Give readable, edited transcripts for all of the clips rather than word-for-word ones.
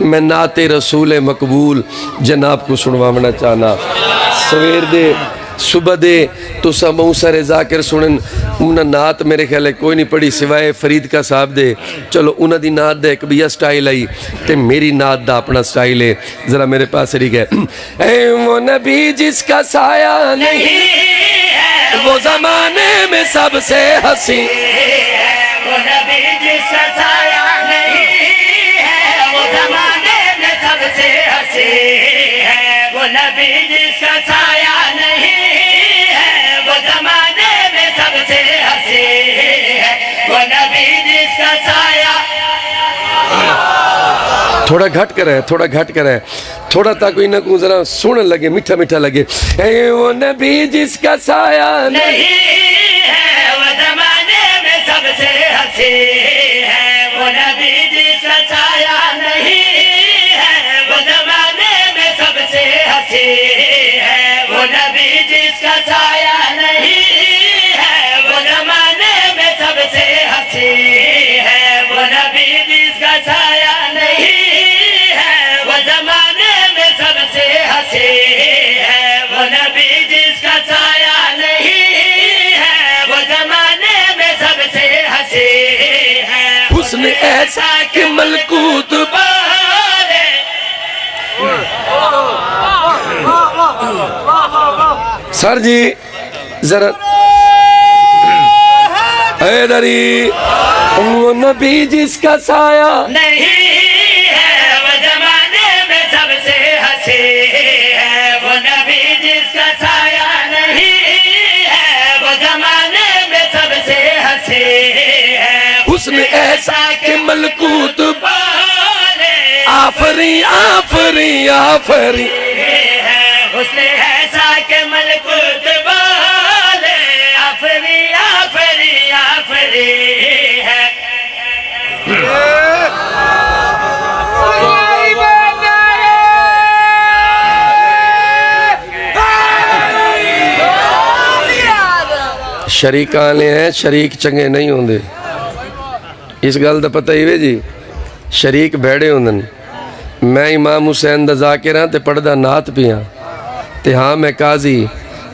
میں نعت رسول مقبول جناب کو سنوانا چاہنا سویر دے صبح دے تو سموں سر ذاکر سنن انہاں نعت میرے خیال ہے کوئی نہیں پڑھی سوائے فرید کا صاحب دے چلو انہاں دی نعت دے ایک بیا سٹائل آئی تے میری نعت دا اپنا سٹائل ہے ذرا میرے پاس ریگ ہے اے وہ نبی جس کا سایہ نہیں ہے وہ زمانے میں سب سے حسین وہ نبی جس کا سایہ نہیں ہے وہ زمانے میں سب سے حسین ہے وہ نبی جس کا سایہ نہیں ہے وہ زمانے میں سب سے حسین ہے وہ نبی جس کا سایہ تھوڑا گھٹ کرے تھوڑا تا کوئی نہ کوئی ذرا سنن لگے میٹھا میٹھا لگے اے وہ نبی جس کا سایہ نہیں ہے وہ زمانے میں سب سے حسین ہے وہ نبی جس کا سایہ نہیں ہے وہ زمانے میں سب سے حسین ہے وہ نبی جس کا سایہ نہیں ہے وہ زمانے میں سب سے حسین ہے وہ نبی جس کا سایہ نہیں ہے وہ زمانے میں سب سے حسین ہے وہ نبی جس کا سایہ نہیں ہے وہ زمانے میں سب سے حسین ہے حسن ایسا کہ ملکوت بولے سر جی ذرا حیدری وہ نبی جس کا سایہ نہیں ہے وہ زمانے میں سب سے حسین ہے وہ نبی جس کا سایہ نہیں ہے وہ زمانے میں سب سے حسین ہے حسن ایسا کہ ملکوت بولے آفری آفری آفری حسن ایسا کہ ملکوت بولے آفری آفری آفری ہے شریک آنے ہیں شریک چنگے نہیں ہوندے اس گل دا پتہ ہی وے جی شریک بھیڑے ہوندن میں امام حسین دا ذاکر ہاں تے پڑھ دا نعت پیاں تے ہاں میں قاضی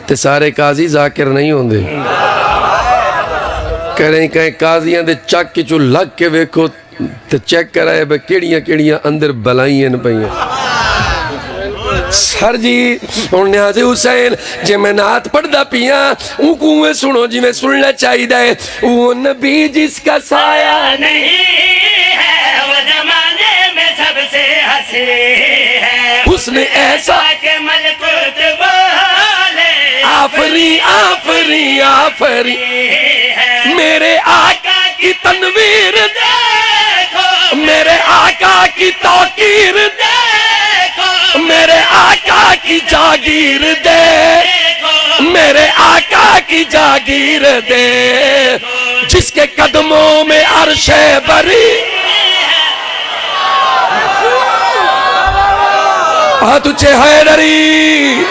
تے سارے قاضی ذاکر نہیں ہوندے کہیں قاضیاں دے چک چو لگ کے ویکھو تے چیک کرائے بے کیڑیاں اندر بلائیں پئیاں سر جی اور نیاز حسین جے میں نعت پڑھ دا پیاں ان کو میں سنو جی میں سننا چاہی دائے وہ نبی جس کا سایہ نہیں ہے وہ زمانے میں سب سے حسین ہے حسن ایسا کہ ملکوت بولے آفری آفری آفری میرے آقا کی تنویر دیکھو میرے آقا کی توقیر دیکھو میرے آقا کی جاگیر دے میرے آقا کی جاگیر دے جس کے قدموں میں عرش بری تجھے حیدری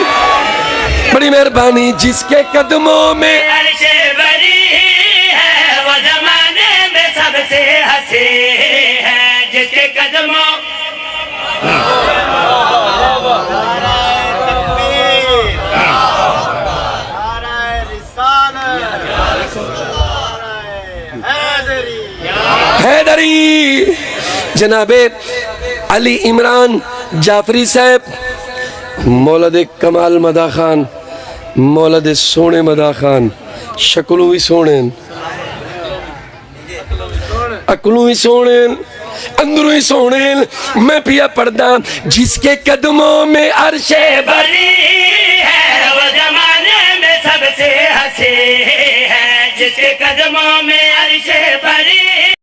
بڑی مہربانی جس کے قدموں میں عرش بری ہے وہ زمانے میں سب سے حسین ہے جس کے قدموں حیدری جناب علی عمران جعفری صاحب مولد کمال مدا خان مولد سونے مدا خان شکلوں بھی سونے اکلوں بھی سونے اندروں ہی سونے میں پیا پردہ جس کے قدموں میں عرش بری ہے وہ زمانے میں سب سے حسین ہے جس کے قدموں میں عرش بری